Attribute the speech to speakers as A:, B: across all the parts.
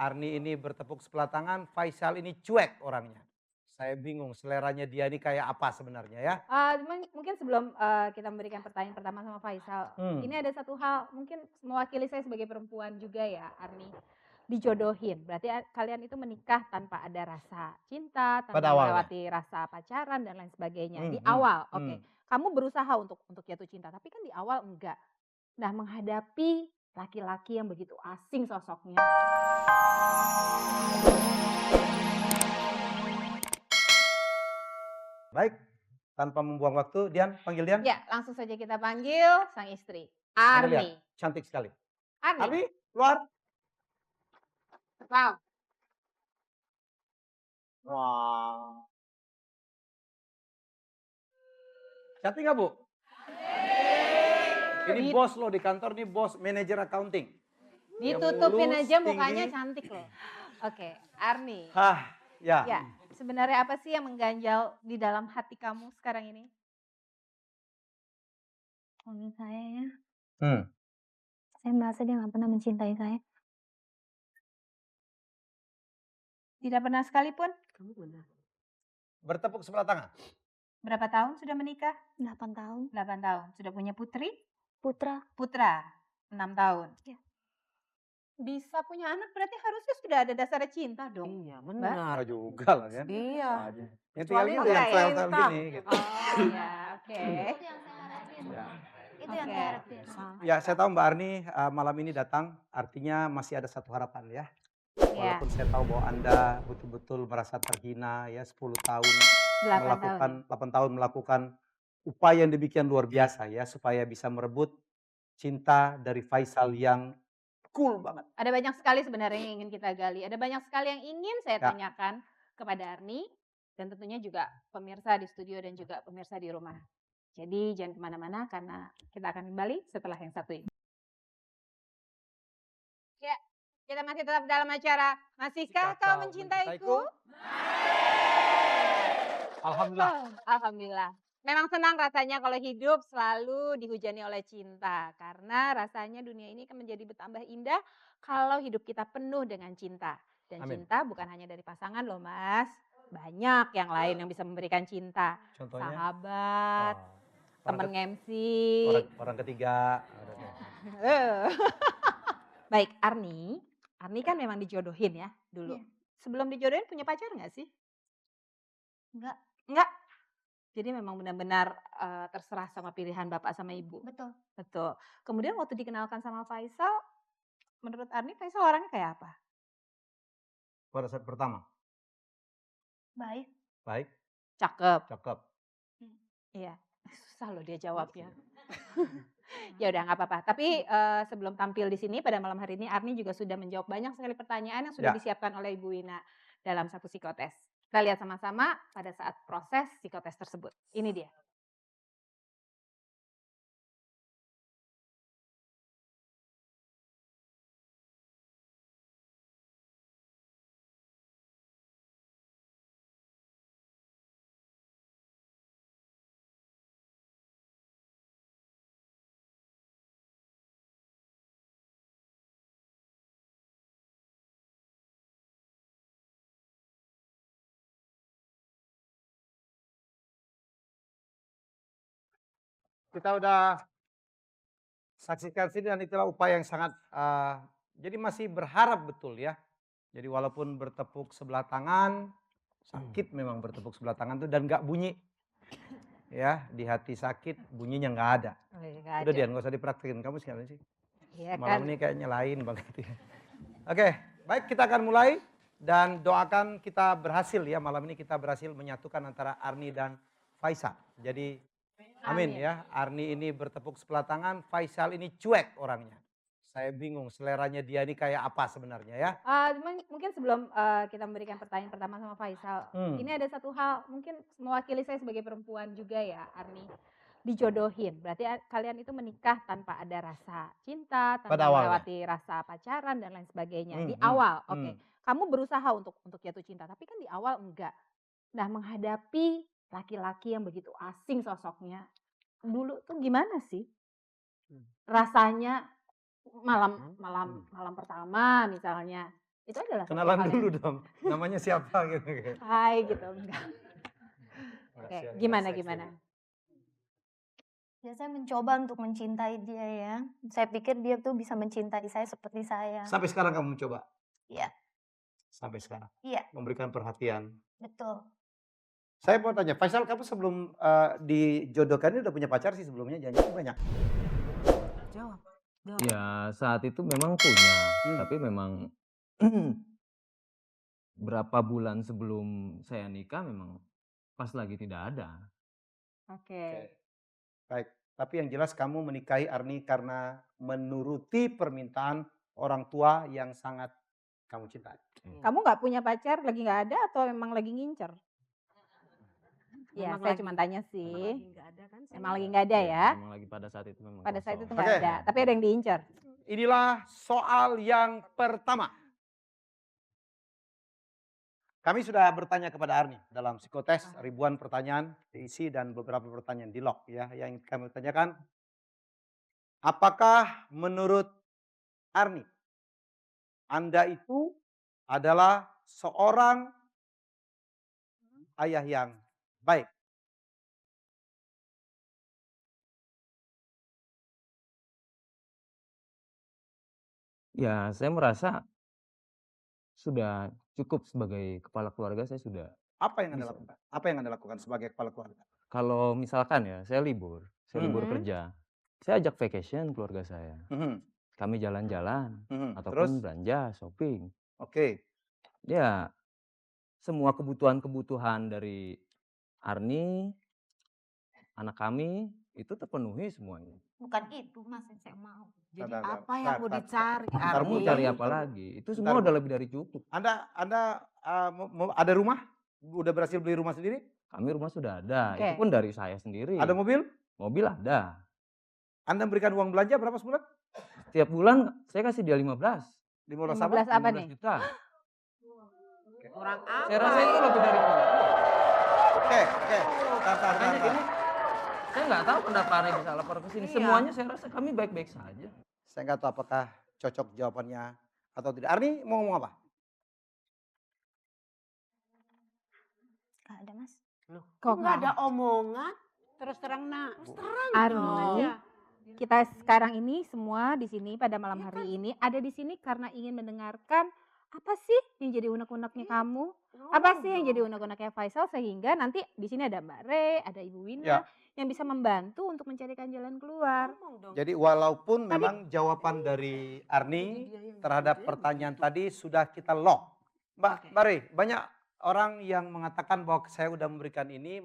A: Arni ini bertepuk sebelah tangan, Faisal ini cuek orangnya. Saya bingung seleranya dia ini kayak apa sebenarnya ya.
B: Mungkin sebelum, kita memberikan pertanyaan pertama sama Faisal,
A: Hmm,
B: ini ada satu hal mungkin mewakili saya sebagai perempuan juga ya, Arni. Dijodohin, berarti kalian itu menikah tanpa ada rasa cinta, tanpa
A: pada awalnya.
B: melewati rasa pacaran dan lain sebagainya.
A: Hmm,
B: Di
A: hmm,
B: awal, oke.
A: hmm.
B: Kamu berusaha untuk jatuh cinta, tapi kan di awal enggak. Nah, menghadapi laki-laki yang begitu asing sosoknya.
A: Baik, tanpa membuang waktu, Dian, panggil Dian.
B: Ya, langsung saja kita panggil sang istri,
A: Anda lihat,
B: Arni.
A: cantik sekali.
B: Arni,
A: Arni, keluar.
B: wow.
A: Wah, cantik nggak Bu? Ini
B: Di
A: bos loh di kantor, nih bos, manajer accounting. Yang
B: Ditutupin
A: mulus,
B: aja mukanya
A: tinggi.
B: cantik loh. Oke, Arni.
A: Hah, ya.
B: Ya, sebenarnya apa sih yang mengganjal di dalam hati kamu sekarang ini?
C: Suami saya ya,
A: Hmm.
C: saya merasa dia nggak pernah mencintai saya.
B: Tidak pernah sekalipun?
A: Bertepuk sebelah tangan.
B: Berapa tahun sudah menikah?
C: 8 tahun.
B: 8 tahun. Sudah punya putri?
C: Putra,
B: Putra? 6 tahun.
C: Ya.
B: Bisa punya anak berarti harusnya sudah ada dasar cinta dong.
D: Iya
B: Mbak?
D: benar.
A: Nah, juga lah kan.
D: Iya.
A: Yang tinggal
D: Kecuali
A: gitu
B: dia
A: yang style-style
D: cinta.
A: gini gitu.
B: Oh ya, oke.
C: itu yang saya harapin.
A: Ya.
C: Itu yang
B: Oke.
C: saya harapin.
A: Ya, saya tahu Mbak Arni malam ini datang, artinya masih ada satu harapan ya.
B: Ya,
A: Walaupun saya tahu bahwa Anda betul-betul merasa terhina ya 10 tahun
B: 8 tahun.
A: 8 tahun melakukan upaya yang demikian luar biasa ya supaya bisa merebut cinta dari Faisal yang cool banget.
B: Ada banyak sekali sebenarnya yang ingin kita gali. Ada banyak sekali yang ingin saya
A: Ya.
B: tanyakan kepada Arni dan tentunya juga pemirsa di studio dan juga pemirsa di rumah. Jadi jangan kemana-mana karena kita akan kembali setelah yang satu ini. Ya, kita masih tetap dalam acara Masihkah Kau Mencintaiku?
A: Alhamdulillah.
B: Alhamdulillah. Memang senang rasanya kalau hidup selalu dihujani oleh cinta. Karena rasanya dunia ini akan menjadi bertambah indah kalau hidup kita penuh dengan cinta. Dan
A: Amin.
B: cinta bukan hanya dari pasangan loh mas. Banyak yang lain yang bisa memberikan cinta.
A: Contohnya?
B: Sahabat,
A: Oh,
B: temen
A: orang,
B: ngemsi.
A: orang ketiga.
B: Baik, Arni. Arni kan memang dijodohin ya dulu.
C: Iya.
B: Sebelum dijodohin punya pacar nggak sih?
C: Enggak,
B: Enggak. Jadi memang benar-benar terserah sama pilihan bapak sama ibu.
C: betul.
B: Betul. Kemudian waktu dikenalkan sama Faisal, menurut Arni Faisal orangnya kayak apa?
A: Pada saat pertama,
C: Baik.
A: baik,
B: Cakep.
A: cakep.
B: Iya. Susah loh dia jawabnya. Ya udah nggak apa-apa. Tapi sebelum tampil di sini pada malam hari ini Arni juga sudah menjawab banyak sekali pertanyaan yang sudah
A: Ya.
B: disiapkan oleh Ibu Wina dalam satu psikotes. Kita lihat sama-sama pada saat proses psikotes tersebut. Ini dia.
A: Kita udah saksikan sini dan itulah upaya yang sangat jadi masih berharap betul ya. Jadi walaupun bertepuk sebelah tangan, sakit memang bertepuk sebelah tangan tuh dan nggak bunyi. Ya, di hati sakit bunyinya nggak ada.
B: Nggak
A: Udah
B: ada.
A: Dian, nggak usah dipraktekin. Kamu sekarang sih.
B: Iya
A: Malam
B: kan?
A: ini kayaknya lain banget ya. Oke, baik kita akan mulai dan doakan kita berhasil ya. Malam ini kita berhasil menyatukan antara Arni dan Faisal. Jadi amin ya. Arni ini bertepuk sebelah tangan, Faisal ini cuek orangnya. Saya bingung seleranya dia ini kayak apa sebenarnya ya.
B: Mungkin sebelum kita memberikan pertanyaan pertama sama Faisal,
A: Hmm.
B: ini ada satu hal mungkin mewakili saya sebagai perempuan juga ya, Arni. Dijodohin, berarti kalian itu menikah tanpa ada rasa cinta, tanpa
A: Pada awalnya.
B: melewati rasa pacaran dan lain sebagainya. Di
A: Hmm,
B: awal,
A: hmm,
B: oke. Kamu berusaha untuk jatuh cinta, tapi kan di awal enggak. Nah, menghadapi laki-laki yang begitu asing sosoknya, dulu tuh gimana sih? Rasanya malam pertama misalnya, Itu adalah satu
A: Kenalan
B: hal yang
A: dulu dong. Namanya siapa gitu.
B: hai gitu, enggak. Oke,
A: Rahasia
B: gimana
A: seks
B: gimana?
A: ini.
C: Ya saya mencoba untuk mencintai dia ya. Saya pikir dia tuh bisa mencintai saya seperti saya.
A: Sampai sekarang kamu mencoba?
C: Iya,
A: Sampai sekarang?
C: iya,
A: Memberikan perhatian.
C: betul.
A: Saya mau tanya, Faisal kamu sebelum dijodohkan ini udah punya pacar sih sebelumnya? Jangan banyak?
D: Jawab.
E: Ya saat itu memang punya,
A: Hmm.
E: tapi memang berapa bulan sebelum saya nikah memang pas lagi tidak ada.
B: Oke.
A: Baik, tapi yang jelas kamu menikahi Arni karena menuruti permintaan orang tua yang sangat kamu cintai.
B: Kamu nggak punya pacar, lagi nggak ada atau memang lagi ngincer? Ya,
D: Memang
B: saya
D: lagi-
B: cuma tanya
D: Emang
B: sih.
D: lagi nggak ada kan?
B: Emang lagi nggak ada ya?
E: Memang lagi pada saat itu memang
B: Pada saat itu
E: kosong.
B: nggak
A: Oke.
B: ada, tapi ada yang diincar.
A: Inilah soal yang pertama. Kami sudah bertanya kepada Arni dalam psikotes, ribuan pertanyaan diisi dan beberapa pertanyaan di log ya. Yang kami tanyakan, apakah menurut Arni, Anda itu adalah seorang ayah yang baik?
E: Ya saya merasa sudah cukup sebagai kepala keluarga, saya sudah.
A: Apa yang Anda
E: Bisa.
A: lakukan? Apa yang Anda lakukan sebagai kepala keluarga?
E: Kalau misalkan ya saya libur
B: Mhm.
E: kerja, saya ajak vacation keluarga saya.
A: Mhm,
E: Kami jalan-jalan
A: mhm. Terus,
E: ataupun belanja, shopping.
A: oke.
E: Ya semua kebutuhan-kebutuhan dari Arni, anak kami itu terpenuhi semuanya.
C: Bukan itu Mas yang saya mau.
D: Jadi
A: Bentar,
D: apa
A: bentar,
D: yang mau
A: bentar.
D: dicari?
A: Bentar,
E: Kamu
A: bentar,
E: cari
A: bentar,
E: apa
A: bentar.
E: lagi? Itu
A: Bentar,
E: semua udah
A: bentar.
E: lebih dari cukup.
A: Anda ada rumah? Udah berhasil beli rumah sendiri?
E: Kami rumah sudah ada,
B: Oke.
E: itu pun dari saya sendiri.
A: Ada mobil?
E: Mobil ada.
A: Anda memberikan uang belanja berapa sebulan?
E: Setiap bulan saya kasih dia 15.
A: 15
B: 15
A: apa?
B: apa
E: 15
B: nih?
E: juta.
D: Orang apa?
E: Saya rasa itu lebih dari cukup.
A: Oke, oke. Bentar,
E: Makanya
A: bentar.
E: ini saya nggak tahu kenapa Arni bisa lapor ke sini.
D: Iya.
E: Semuanya saya rasa kami baik-baik saja.
A: Saya nggak tahu apakah cocok jawabannya atau tidak. Arni mau ngomong apa?
C: Gak ada Mas.
D: Loh,
B: Kok
D: kok nggak
B: nggak
D: ada omongan?
F: Terus terang nak.
D: Terus terang
B: Arni,
D: dong.
B: kita sekarang ini semua di sini pada malam hari ini ada di sini karena ingin mendengarkan apa sih yang jadi unek-uneknya kamu? Apa sih yang jadi unek-uneknya Faisal sehingga nanti di sini ada Mbak Re, ada Ibu Wina
A: Ya.
B: yang bisa membantu untuk mencarikan jalan keluar.
D: Ngomong dong.
A: Jadi walaupun memang jawaban dari Arni terhadap pertanyaan tadi sudah kita lock. Mbak Re, banyak orang yang mengatakan bahwa saya sudah memberikan ini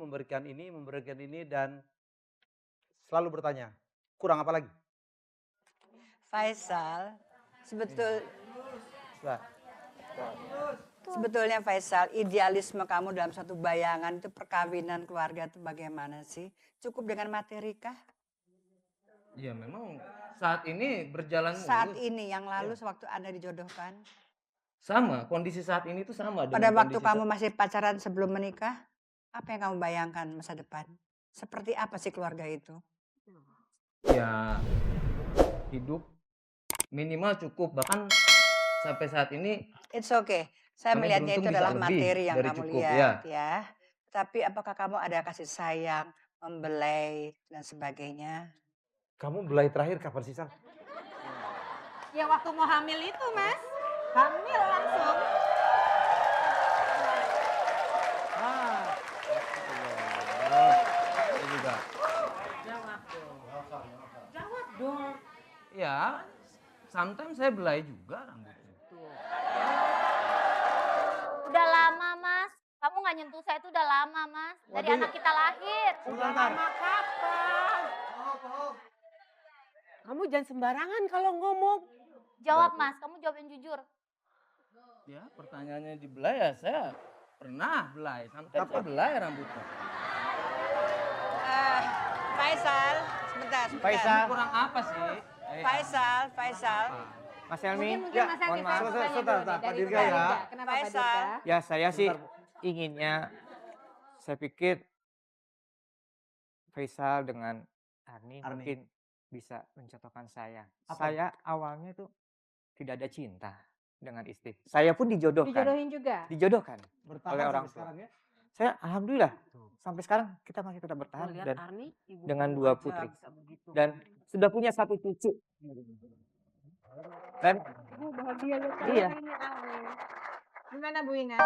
A: dan selalu bertanya, kurang apa lagi?
G: Faisal,
A: Sudah.
G: sebetulnya Faisal, idealisme kamu dalam satu bayangan itu perkawinan keluarga itu bagaimana sih? Cukup dengan materi kah?
E: Ya memang saat ini berjalan
G: Saat
E: mulus.
G: ini yang lalu sewaktu Anda dijodohkan.
E: Sama, kondisi saat ini itu sama
G: Pada
E: dengan
G: waktu
E: kondisi
G: kamu masih pacaran sebelum menikah, apa yang kamu bayangkan masa depan? Seperti apa sih keluarga itu?
E: ya hidup minimal cukup, bahkan sampai saat ini
G: It's okay. Saya
E: Kami
G: melihatnya
E: beruntung
G: itu
E: bisa
G: adalah
E: lebih
G: materi yang
E: dari
G: kamu
E: cukup,
G: lihat ya. Tapi apakah kamu ada kasih sayang, membelai dan sebagainya?
A: Kamu belai terakhir kapan sih, Sal?
F: Ya waktu mau hamil itu mas. Hamil langsung.
E: saya juga.
D: Jawab dong.
E: Ya, sometimes saya belai juga rambutnya.
C: Udah lama Mas. Kamu nggak nyentuh saya itu udah lama Mas. Dari
A: Waduh.
C: anak kita lahir.
A: Sebentar.
D: Lama kapan? Kamu jangan sembarangan kalau ngomong.
C: Jawab Mas, kamu jawab yang jujur.
E: Ya, pertanyaannya di belai ya saya pernah belai. Sometimes saya belai rambutnya.
G: Faisal, sebentar.
A: Faisal.
E: Kurang apa sih?
G: Faisal.
H: Mas Helmi,
B: Mungkin Mas Helmi
H: mohon maaf.
B: saya mau tanya
A: Sebentar,
B: dulu nih
A: Pak
B: dari
A: Dirga
B: Pak
A: ya.
B: Dirga. Kenapa Pak
G: Faisal.
B: Dirga?
H: Ya saya sih inginnya, saya pikir Faisal dengan Arni mungkin bisa mencontohkan saya.
A: Apa?
H: Saya awalnya itu tidak ada cinta. dengan istri. Saya pun dijodohkan.
B: Dijodohin juga.
H: Dijodohkan.
A: Bertahan
H: Oleh
A: sampai
H: orang tua.
A: sekarang ya.
H: Saya alhamdulillah sampai sekarang kita masih tetap bertahan
D: Lihat
H: dan
D: Arni, ibu
H: dengan
D: kamu
H: 2
D: aja
H: putri.
D: bisa begitu.
H: Dan sudah punya 1 cucu. Dan
B: Bahagia ya
H: Iya.
B: ini Arni. Gimana Bu Ina?